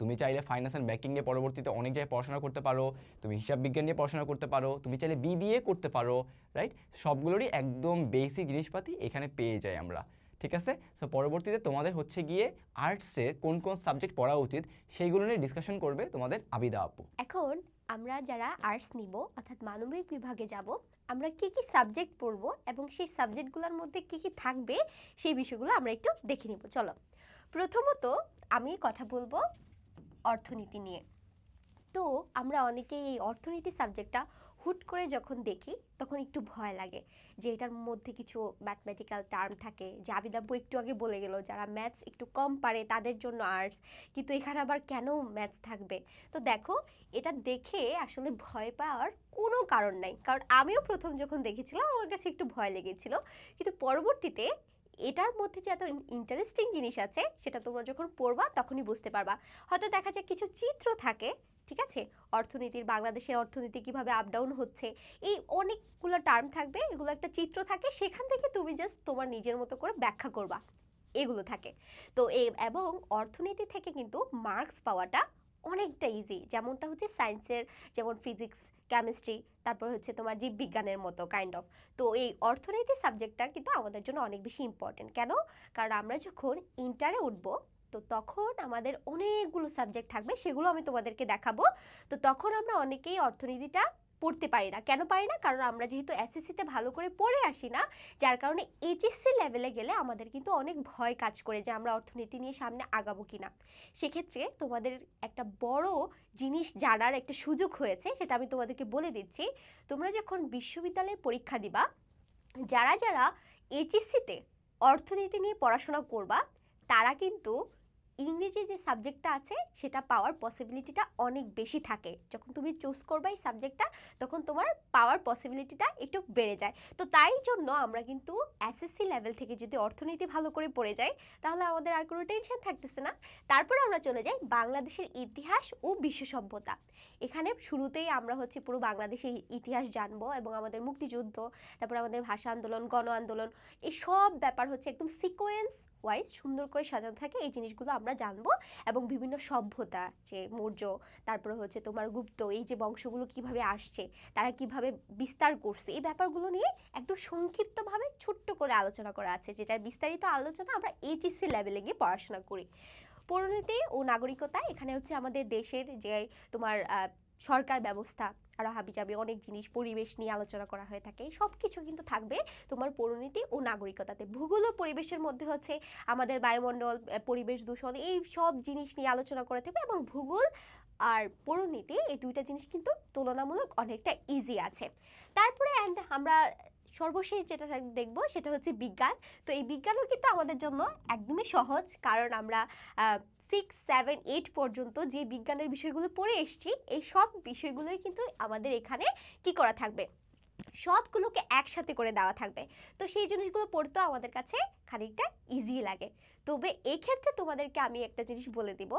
তুমি চাইলে ফাইন্যান্স অ্যান্ড ব্যাংকিং নিয়ে পরবর্তীতে অনেক জায়গায় পড়াশোনা করতে পারো, তুমি হিসাব বিজ্ঞান নিয়ে পড়াশোনা করতে পারো, তুমি চাইলে বিবিএ করতে পারো, রাইট? সবগুলোরই একদম বেসিক জিনিসপাতি এখানে পেয়ে যাই আমরা, ঠিক আছে? সো পরবর্তীতে তোমাদের হচ্ছে গিয়ে আর্টসের কোন কোন সাবজেক্ট পড়া উচিত সেইগুলো নিয়ে ডিসকাশন করবে তোমাদের আবিদা আপু। এখন আমরা যারা আর্টস নিব অর্থাৎ মানবিক বিভাগে যাব, আমরা কি কি সাবজেক্ট পড়ব এবং সেই সাবজেক্টগুলোর মধ্যে কি কি থাকবে সেই বিষয়গুলো আমরা একটু দেখে নিব। চলো, প্রথমত আমি কথা বলবো অর্থনীতি নিয়ে। তো আমরা অনেকেই এই অর্থনীতি সাবজেক্টটা হুট করে যখন দেখি তখন একটু ভয় লাগে যে এটার মধ্যে কিছু ম্যাথমেটিক্যাল টার্ম থাকে, যে আবিদাব্বু একটু আগে বলে গেল যারা ম্যাথস একটু কম পারে তাদের জন্য আর্টস, কিন্তু এখানে আবার কেন ম্যাথস থাকবে? তো দেখো, এটা দেখে আসলে ভয় পাওয়ার কোনো কারণ নাই, কারণ আমিও প্রথম যখন দেখেছিলাম আমার কাছে একটু ভয় লেগেছিল, কিন্তু পরবর্তীতে এটার মধ্যে যে এত ইন্টারেস্টিং জিনিস আছে সেটা তোমরা যখন পড়বা তখনই বুঝতে পারবা। হয়তো দেখা যায় কিছু চিত্র থাকে, ঠিক আছে, অর্থনীতির, বাংলাদেশের অর্থনীতি কিভাবে আপ ডাউন হচ্ছে, এই অনেকগুলো টার্ম থাকবে, এগুলো একটা চিত্র থাকে, সেখান থেকে তুমি জাস্ট তোমার নিজের মতো করে ব্যাখ্যা করবা, এগুলো থাকে। তো এবং অর্থনীতি থেকে কিন্তু মার্কস পাওয়াটা অনেকটা ইজি, যেমনটা হচ্ছে সায়েন্সের, যেমন ফিজিক্স, কেমিস্ট্রি, তারপর হচ্ছে তোমার জীববিজ্ঞানের মতো কাইন্ড অফ। তো এই অর্থনীতি সাবজেক্টটা কিন্তু আমাদের জন্য অনেক বেশি ইম্পর্টেন্ট। কেন? কারণ আমরা যখন ইন্টারে উঠবো তো তখন আমাদের অনেকগুলো সাবজেক্ট থাকবে, সেগুলো আমি তোমাদেরকে দেখাবো। তো তখন আমরা অনেকেই অর্থনীতিটা পড়তে পারি না। কেন পারি না? কারণ আমরা যেহেতু এসএসসিতে ভালো করে পড়ে আসি না, যার কারণে এইচএসসি লেভেলে গেলে আমাদের কিন্তু অনেক ভয় কাজ করে যে আমরা অর্থনীতি নিয়ে সামনে আগাবো কিনা। সেক্ষেত্রে তোমাদের একটা বড় জিনিস জানার একটা সুযোগ হয়েছে, সেটা আমি তোমাদেরকে বলে দিচ্ছি। তোমরা যখন বিশ্ববিদ্যালয়ে পরীক্ষা দিবা, যারা যারা এইচএসসিতে অর্থনীতি নিয়ে পড়াশোনা করবা, তারা কিন্তু ইংরেজি যে সাবজেক্টটা আছে সেটা পাওয়ার পসিবিলিটিটা অনেক বেশি থাকে। যখন তুমি চুজ করবা এই সাবজেক্টটা, তখন তোমার পাওয়ার পসিবিলিটিটা একটু বেড়ে যায়। তো তাই জন্য আমরা কিন্তু এসএসসি লেভেল থেকে যদি অর্থনীতি ভালো করে পড়ে যাই, তাহলে আমাদের আর কোনো টেনশন থাকতেছে না। তারপরে আমরা চলে যাই বাংলাদেশের ইতিহাস ও বিশ্ব সভ্যতা। এখানে শুরুতেই আমরা হচ্ছে পুরো বাংলাদেশের ইতিহাস জানবো এবং আমাদের মুক্তিযুদ্ধ, তারপর আমাদের ভাষা আন্দোলন, গণ আন্দোলন, এই সব ব্যাপার হচ্ছে একদম সিকোয়েন্স ওয়াইজ সুন্দর করে সাজানো থাকে, এই জিনিসগুলো আমরা জানবো। এবং বিভিন্ন সভ্যতা, যে মৌর্য, তারপরে হচ্ছে তোমার গুপ্ত, এই যে বংশগুলো কিভাবে আসছে, তারা কিভাবে বিস্তার করছে, এই ব্যাপারগুলো নিয়ে একদম সংক্ষিপ্তভাবে ছোট্ট করে আলোচনা করা আছে, যেটার বিস্তারিত আলোচনা আমরা এইচএসসি লেভেলে গিয়ে পড়াশোনা করি। পরিণতি ও নাগরিকতা, এখানে হচ্ছে আমাদের দেশের যে তোমার সরকার ব্যবস্থা, আরও হাবিজাবি অনেক জিনিস, পরিবেশ নিয়ে আলোচনা করা হয়ে থাকে, সব কিছু কিন্তু থাকবে তোমার পরিণতি ও নাগরিকতাতে। ভূগোল ও পরিবেশের মধ্যে হচ্ছে আমাদের বায়ুমণ্ডল, পরিবেশ দূষণ, এই সব জিনিস নিয়ে আলোচনা করে থাকবে। এবং ভূগোল আর পরিণতি এই দুইটা জিনিস কিন্তু তুলনামূলক অনেকটা ইজি আছে। তারপরে আমরা সর্বশেষ যেটা দেখবো সেটা হচ্ছে বিজ্ঞান। তো এই বিজ্ঞানও কিন্তু আমাদের জন্য একদমই সহজ, কারণ আমরা 6, 7, 8 পর্যন্ত যে বিজ্ঞানের বিষয়গুলো পড়ে এসেছি, এই সব বিষয়গুলোই কিন্তু আমাদের এখানে কি করা থাকবে, সবগুলোকে একসাথে করে দেওয়া থাকবে। তো সেই জিনিসগুলো পড়তেও আমাদের কাছে খানিকটা ইজি লাগে। তবে এই ক্ষেত্রে তোমাদেরকে আমি একটা জিনিস বলে দিব,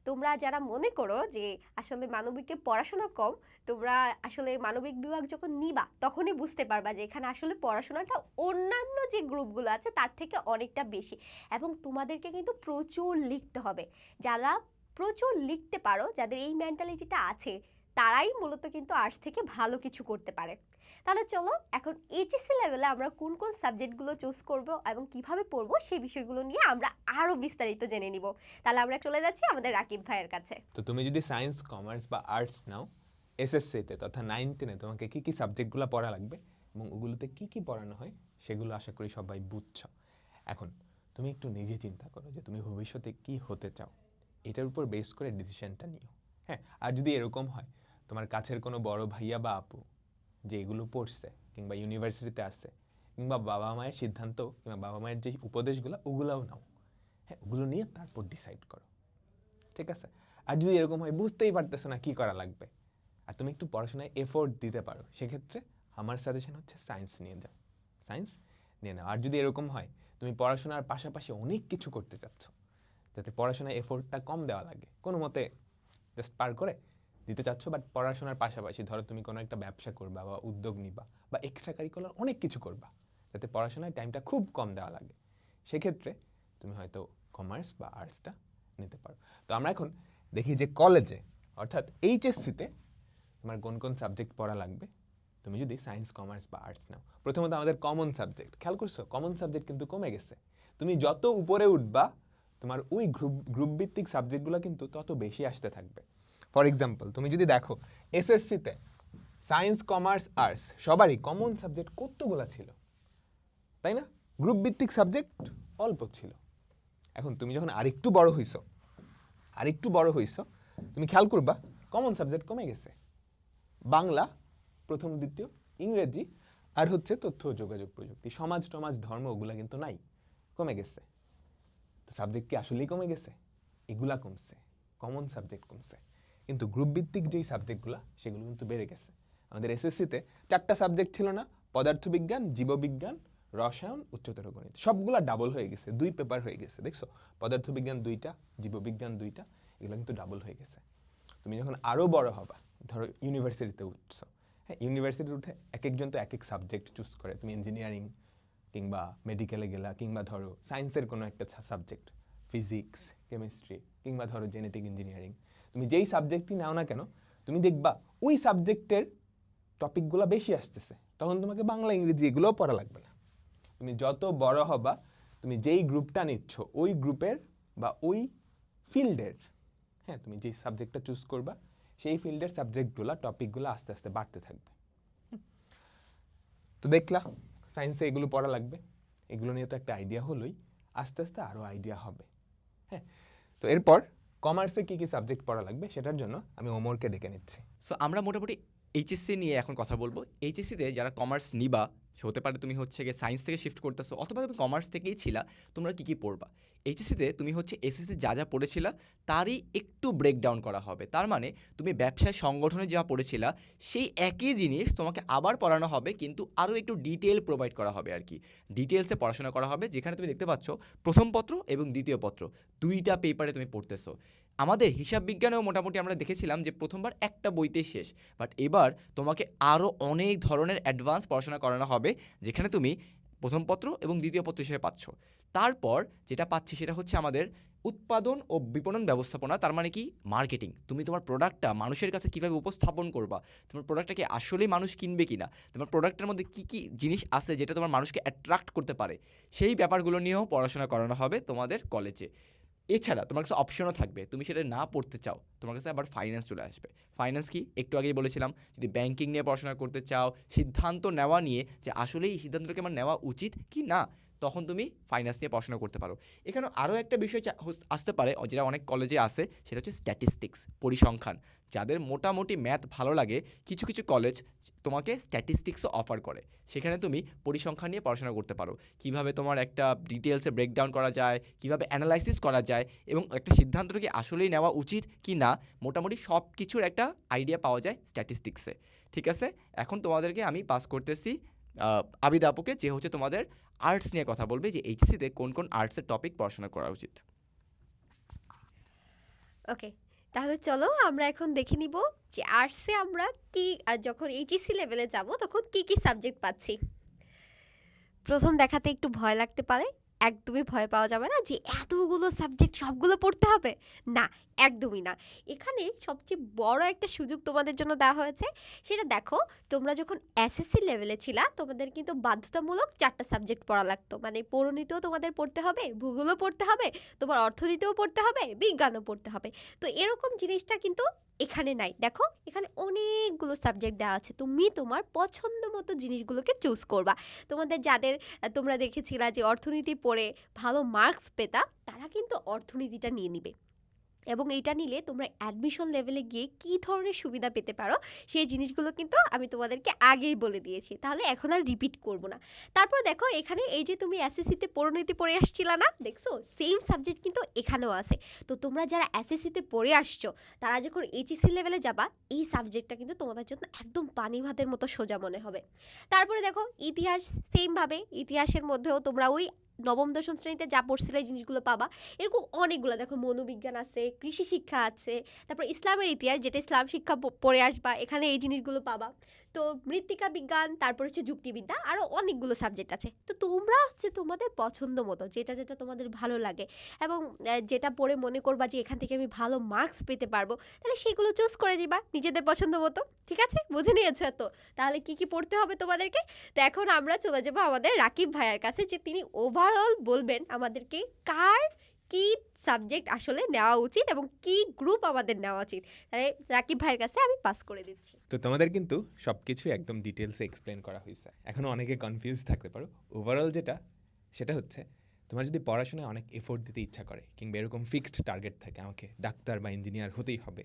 তোমরা যারা মনে করো যে আসলে মানবিকে পড়াশোনা কম, তোমরা আসলে মানবিক বিভাগ যখন নিবা তখনই বুঝতে পারবা যে এখানে আসলে পড়াশোনাটা অন্যান্য যে গ্রুপগুলো আছে তার থেকে অনেকটা বেশি। এবং তোমাদেরকে কিন্তু প্রচুর লিখতে হবে। যারা প্রচুর লিখতে পারো, যাদের এই মেন্টালিটিটা আছে, তারাই মূলত কিন্তু আর্টস থেকে ভালো কিছু করতে পারে। তাহলে চলো এখন এইচএসসি লেভেলে আমরা কোন কোন সাবজেক্টগুলো চুজ করব এবং কিভাবে পড়বো সেই বিষয়গুলো নিয়ে আমরা আরো বিস্তারিত জেনে নিব। তাহলে আমরা চলে যাচ্ছি আমাদের রাকিব ভাইয়ের কাছে। তো তুমি যদি সায়েন্স, কমার্স বা আর্টস নাও, এসএসসিতে তথা 9-10 তোমাকে কি কি সাবজেক্টগুলো পড়া লাগবে এবং ওগুলোতে কি কি পড়ানো হয় সেগুলো আশা করি সবাই বুঝছো। এখন তুমি একটু নিজে চিন্তা করো যে তুমি ভবিষ্যতে কি হতে চাও, এটার উপর বেস করে ডিসিশনটা নিও। হ্যাঁ, আর যদি এরকম হয় তোমার কাছের কোনো বড় ভাইয়া বা আপু যে এগুলো পড়ছে কিংবা ইউনিভার্সিটিতে আসছে, কিংবা বাবা মায়ের সিদ্ধান্ত কিংবা বাবা মায়ের যে উপদেশগুলো ওগুলোও নাও। হ্যাঁ, ওগুলো নিয়ে তারপর ডিসাইড করো, ঠিক আছে? আর যদি এরকম হয় বুঝতেই পারতেছো না কি করা লাগবে, আর তুমি একটু পড়াশোনায় এফোর্ট দিতে পারো, সেক্ষেত্রে আমার সাজেশন হচ্ছে সায়েন্স নিয়ে যাও, সায়েন্স নিয়ে নাও। আর যদি এরকম হয় তুমি পড়াশোনার পাশাপাশি অনেক কিছু করতে চাচ্ছ, যাতে পড়াশোনায় এফোর্টটা কম দেওয়া লাগে, কোনো মতে জাস্ট পার করে দিতে চাচ্ছ, বাট পড়াশোনার পাশাপাশি ধরো তুমি কোনো একটা ব্যবসা করবা বা উদ্যোগ নিবা বা এক্সট্রা কারিকুলার অনেক কিছু করবা, যাতে পড়াশোনায় টাইমটা খুব কম দেওয়া লাগে, সেক্ষেত্রে তুমি হয়তো কমার্স বা আর্টসটা নিতে পারো। তো আমরা এখন দেখি যে কলেজে অর্থাৎ এইচএসসিতে তোমার কোন কোন সাবজেক্ট পড়া লাগবে তুমি যদি সায়েন্স কমার্স বা আর্টস নাও। প্রথমত আমাদের কমন সাবজেক্ট খেয়াল করছো, কমন সাবজেক্ট কিন্তু কমে গেছে। তুমি যত উপরে উঠবা তোমার ওই গ্রুপ ভিত্তিক সাবজেক্টগুলো কিন্তু তত বেশি আসতে থাকবে। ফর এক্সাম্পল তুমি যদি দেখো এসএসসিতে সায়েন্স কমার্স আর্টস সবারই কমন সাবজেক্ট কতগুলো ছিল, তাই না? গ্রুপ ভিত্তিক সাবজেক্ট অল্প ছিল। এখন তুমি যখন আরেকটু বড় হইছো তুমি খেয়াল করবা কমন সাবজেক্ট কমে গেছে। বাংলা প্রথম, দ্বিতীয়, ইংরেজি আর হচ্ছে তথ্য ও যোগাযোগ প্রযুক্তি, সমাজ টমাজ ধর্ম ওগুলা কিন্তু নাই, কমে গেছে। তো সাবজেক্ট কি আসলেই কমে গেছে? এগুলা কমছে, কমন সাবজেক্ট কমছে, কিন্তু গ্রুপ ভিত্তিক যেই সাবজেক্টগুলো সেগুলো কিন্তু বেড়ে গেছে। আমাদের এসএসসিতে 4টা সাবজেক্ট ছিল না, পদার্থবিজ্ঞান, জীববিজ্ঞান, রসায়ন, উচ্চতর গণিত, সবগুলা ডাবল হয়ে গেছে, 2 পেপার হয়ে গেছে। দেখছো পদার্থবিজ্ঞান 2টা, জীববিজ্ঞান 2টা, এগুলো কিন্তু ডাবল হয়ে গেছে। তুমি যখন আরও বড় হবা, ধরো ইউনিভার্সিটিতে উঠছো, হ্যাঁ ইউনিভার্সিটিতে উঠে এক একজন তো এক এক সাবজেক্ট চুজ করে। তুমি ইঞ্জিনিয়ারিং কিংবা মেডিকেলে গেলা, কিংবা ধরো সায়েন্সের কোনো একটা সাবজেক্ট, ফিজিক্স, কেমিস্ট্রি, কিংবা ধরো জেনেটিক ইঞ্জিনিয়ারিং, তুমি যেই সাবজেক্টই নাও না কেন তুমি দেখবা ওই সাবজেক্টের টপিকগুলো বেশি আসতেছে, তখন তোমাকে বাংলা ইংরেজি এগুলোও পড়া লাগবে না। তুমি যত বড় হবা তুমি যেই গ্রুপটা নিচ্ছ ওই গ্রুপের বা ওই ফিল্ডের, হ্যাঁ তুমি যেই সাবজেক্টটা চুজ করবা সেই ফিল্ডের সাবজেক্টগুলো টপিকগুলো আস্তে আস্তে বাড়তে থাকবে। তো দেখলা সায়েন্সে এগুলো পড়া লাগবে, এগুলো নিয়ে তো একটা আইডিয়া হলোই, আস্তে আস্তে আরও আইডিয়া হবে। হ্যাঁ, তো এরপর কমার্সে কী কী সাবজেক্ট পড়া লাগবে সেটার জন্য আমি ওমরকে ডেকে নিচ্ছি। সো আমরা মোটামুটি এইচএসসি নিয়ে এখন কথা বলবো। এইচএসসিতে যারা কমার্স নিবা, সে হতে পারে তুমি হচ্ছে গিয়ে সায়েন্স থেকে শিফট করতেছো অথবা তুমি কমার্স থেকেই ছিলা, তোমরা কী কী পড়বা। এইচএসসিতে তুমি হচ্ছে এসএসসি যা যা পড়েছিলা তারই একটু ব্রেকডাউন করা হবে। তার মানে তুমি ব্যবসায় সংগঠনে যা পড়েছিলা সেই একই জিনিস তোমাকে আবার পড়ানো হবে, কিন্তু আরও একটু ডিটেল প্রোভাইড করা হবে আর কি। ডিটেলসে পড়াশোনা করা হবে, যেখানে তুমি দেখতে পাচ্ছ প্রথম পত্র এবং দ্বিতীয় পত্র 2টা পেপারে তুমি পড়তেছো। আমাদের হিসাব বিজ্ঞানেও মোটামুটি আমরা দেখেছিলাম যে প্রথমবার একটা বইতেই শেষ, বাট এবার তোমাকে আরও অনেক ধরনের অ্যাডভান্স পড়াশোনা করানো হবে, যেখানে তুমি প্রথম পত্র এবং দ্বিতীয় পত্র হিসেবে পাচ্ছ। তারপর যেটা পাচ্ছি সেটা হচ্ছে আমাদের উৎপাদন ও বিপণন ব্যবস্থাপনা, তার মানে কি মার্কেটিং। তুমি তোমার প্রোডাক্টটা মানুষের কাছে কীভাবে উপস্থাপন করবা, তোমার প্রোডাক্টটা কি আসলেই মানুষ কিনবে কি না, তোমার প্রোডাক্টের মধ্যে কী কী জিনিস আছে যেটা তোমার মানুষকে অ্যাট্রাক্ট করতে পারে, সেই ব্যাপারগুলো নিয়েও পড়াশোনা করানো হবে তোমাদের কলেজে। এছাড়া তোমার কাছে অপশনও থাকবে, তুমি সেটা না পড়তে চাও তোমার কাছে আবার ফাইন্যান্স চলে আসবে। ফাইন্যান্স কি একটু আগেই বলেছিলাম, যদি ব্যাংকিং নিয়ে পড়াশোনা করতে চাও, সিদ্ধান্ত নেওয়া নিয়ে যে আসলে এই সিদ্ধান্তটাকে আমার নেওয়া উচিত কি না, তখন তুমি ফাইন্যান্স নিয়ে পড়াশোনা করতে পারো। এখানে আরও একটা বিষয় আসতে পারে যেটা অনেক কলেজে আসে, সেটা হচ্ছে স্ট্যাটিস্টিক্স, পরিসংখ্যান। যাদের মোটামুটি ম্যাথ ভালো লাগে, কিছু কিছু কলেজ তোমাকে স্ট্যাটিস্টিক্সও অফার করে, সেখানে তুমি পরিসংখ্যান নিয়ে পড়াশোনা করতে পারো। কিভাবে তোমার একটা ডিটেলসে ব্রেকডাউন করা যায়, কিভাবে অ্যানালাইসিস করা যায়, এবং একটা সিদ্ধান্তটাকে আসলেই নেওয়া উচিত কি না, মোটামুটি সব কিছুর একটা আইডিয়া পাওয়া যায় স্ট্যাটিস্টিক্সে। ঠিক আছে, এখন তোমাদেরকে আমি পাস করতেছি আবিদ আপুকে, যে হচ্ছে তোমাদের আর্টস নিয়ে কথা বলবে, যে এইচএসসিতে কোন কোন আর্টসের টপিক পড়াশোনা করা উচিত। ওকে, তাহলে চলো আমরা এখন দেখে নিব যে আর্টসে আমরা কি যখন এইচএসসি লেভেলে যাব তখন কি কি সাবজেক্ট পাচ্ছি। প্রথম দেখাতে একটু ভয় লাগতে পারে, একদমই ভয় পাওয়া যাবে না যে এতগুলো সাবজেক্ট সবগুলো পড়তে হবে, না একদমই না। এখানে সবচেয়ে বড় একটা সুযোগ তোমাদের জন্য দেওয়া হয়েছে, সেটা দেখো, তোমরা যখন এসএসসি লেভেলে ছিলা তোমাদের কিন্তু বাধ্যতামূলক 4টা সাবজেক্ট পড়া লাগতো, মানে পরিণীতিও তোমাদের পড়তে হবে, ভূগোলও পড়তে হবে, তোমার অর্থনীতিও পড়তে হবে, বিজ্ঞানও পড়তে হবে। তো এরকম জিনিসটা কিন্তু এখানে নাই। দেখো এখানে অনেকগুলো সাবজেক্ট দেওয়া আছে, তুমি তোমার পছন্দ মতো জিনিসগুলোকে চুজ করবা। তোমাদের যাদের তোমরা দেখেছিলা যে অর্থনীতি পড়ে ভালো মার্কস পেতা, তারা কিন্তু অর্থনীতিটা নিয়ে নিবে, এবং এইটা নিলে তোমরা অ্যাডমিশন লেভেলে গিয়ে কী ধরনের সুবিধা পেতে পারো সেই জিনিসগুলো কিন্তু আমি তোমাদেরকে আগেই বলে দিয়েছি, তাহলে এখন আর রিপিট করব না। তারপর দেখো এখানে এই যে তুমি এসএসসিতে পরিণতি পড়ে আসছিলা না, দেখছো সেম সাবজেক্ট কিন্তু এখানেও আছে। তো তোমরা যারা এসএসসিতে পড়ে আসছো তারা যখন এইচএসসি লেভেলে যাবা, এই সাবজেক্টটা কিন্তু তোমাদের জন্য একদম পানি ভাতের মতো সোজা মনে হবে। তারপরে দেখো ইতিহাস, সেমভাবে ইতিহাসের মধ্যেও তোমরা ওই নবম দশম শ্রেণীতে যা পড়ছিলে এই জিনিসগুলো পাবা। এরকম অনেকগুলো দেখো, মনোবিজ্ঞান আছে, কৃষি শিক্ষা আছে, তারপর ইসলামের ইতিহাস, যেটা ইসলাম শিক্ষা পড়ে আসবা, এখানে এই জিনিসগুলো পাবা। তো মৃত্তিকা বিজ্ঞান, তারপর হচ্ছে যুক্তিবিদ্যা, আরও অনেকগুলো সাবজেক্ট আছে। তো তোমরা হচ্ছে তোমাদের পছন্দ মতো যেটা যেটা তোমাদের ভালো লাগে এবং যেটা পড়ে মনে করবা যে এখান থেকে আমি ভালো মার্কস পেতে পারবো, তাহলে সেগুলো চুজ করে নিবা নিজেদের পছন্দ মতো। ঠিক আছে, বুঝে নিয়েছো তো? তাহলে কি কি পড়তে হবে তোমাদেরকে? তো এখন আমরা চলে যাবো আমাদের রাকিব ভাইয়ার কাছে, যে তিনি ওভারঅল বলবেন আমাদেরকে কার কি সাবজেক্ট আসলে নেওয়া উচিত এবং কি গ্রুপ আমাদের নেওয়া উচিত। তাহলে রাকিব ভাইয়ের কাছে আমি পাস করে দিচ্ছি। তো তোমাদের কিন্তু সব কিছু একদম ডিটেলসে এক্সপ্লেন করা হয়েছে। এখনও অনেকে কনফিউজ থাকতে পারো। ওভারঅল যেটা, সেটা হচ্ছে তোমার যদি পড়াশোনায় অনেক এফোর্ট দিতে ইচ্ছা করে, কিংবা এরকম ফিক্সড টার্গেট থাকে আমাকে ডাক্তার বা ইঞ্জিনিয়ার হতেই হবে,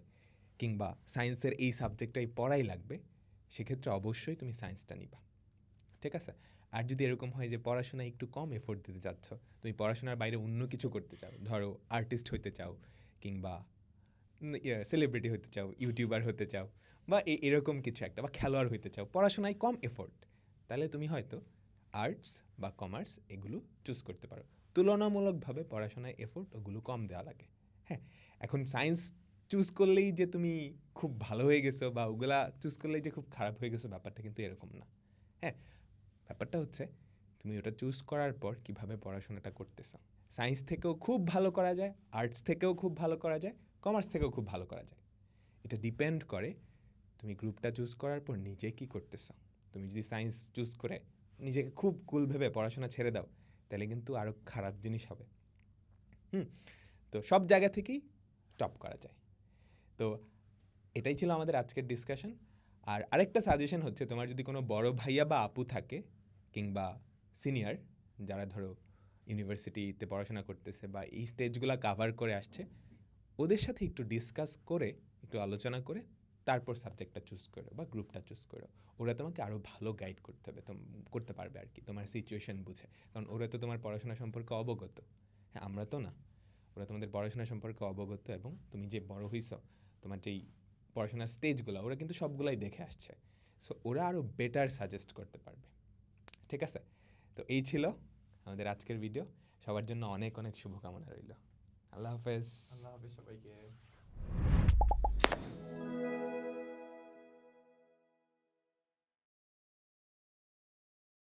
কিংবা সায়েন্সের এই সাবজেক্টটাই পড়াই লাগবে, সেক্ষেত্রে অবশ্যই তুমি সায়েন্সটা নিবা। ঠিক আছে? আর যদি এরকম হয় যে পড়াশোনায় একটু কম এফোর্ট দিতে চাচ্ছ, তুমি পড়াশোনার বাইরে অন্য কিছু করতে চাও, ধরো আর্টিস্ট হতে চাও, কিংবা সেলিব্রিটি হতে চাও, ইউটিউবার হতে চাও, বা এরকম কিছু একটা, বা খেলোয়াড় হতে চাও, পড়াশোনায় কম এফোর্ট, তাহলে তুমি হয়তো আর্টস বা কমার্স এগুলো চুজ করতে পারো। তুলনামূলকভাবে পড়াশোনায় এফোর্ট ওগুলো কম দেওয়া লাগে। হ্যাঁ, এখন সায়েন্স চুজ করলেই যে তুমি খুব ভালো হয়ে গেছো, বা ওগুলা চুজ করলেই যে খুব খারাপ হয়ে গেছো, ব্যাপারটা কিন্তু এরকম না। হ্যাঁ, ব্যাপারটা হচ্ছে তুমি ওটা চুজ করার পর কিভাবে পড়াশোনাটা করতেছো। সায়েন্স থেকেও খুব ভালো করা যায়, আর্টস থেকেও খুব ভালো করা যায়, কমার্স থেকেও খুব ভালো করা যায়। এটা ডিপেন্ড করে তুমি গ্রুপটা চুজ করার পর নিজে কি করতেছো। তুমি যদি সায়েন্স চুজ করে নিজেকে খুব কুল ভেবে পড়াশোনা ছেড়ে দাও, তাহলে কিন্তু আরও খারাপ জিনিস হবে। তো সব জায়গা থেকেই টপ করা যায়। তো এটাই ছিল আমাদের আজকের ডিসকাশন। আর আরেকটা সাজেশন হচ্ছে, তোমার যদি কোনো বড় ভাইয়া বা আপু থাকে, কিংবা সিনিয়র যারা ধরো ইউনিভার্সিটিতে পড়াশোনা করতেছে বা এই স্টেজগুলো কাভার করে আসছে, ওদের সাথে একটু ডিসকাস করে, একটু আলোচনা করে তারপর সাবজেক্টটা চুজ করো বা গ্রুপটা চুজ করো। ওরা তোমাকে আরও ভালো গাইড করতে হবে, করতে পারবে আর কি, তোমার সিচুয়েশন বুঝে। কারণ ওরা তো তোমার পড়াশোনা সম্পর্কে অবগত। হ্যাঁ, আমরা তো না। ওরা তোমাদের পড়াশোনা সম্পর্কে অবগত, এবং তুমি যে বড় হইছ, তোমার যেই পড়াশোনার স্টেজগুলো ওরা কিন্তু সবগুলাই দেখে আসছে। সো ওরা আরও বেটার সাজেস্ট করতে পারবে। ঠিক আছে? তো এই ছিল আমাদের আজকের ভিডিও। সবার জন্য অনেক অনেক শুভকামনা রইল। আল্লাহ হাফেজ। আল্লাহ হাফেজ সবাইকে।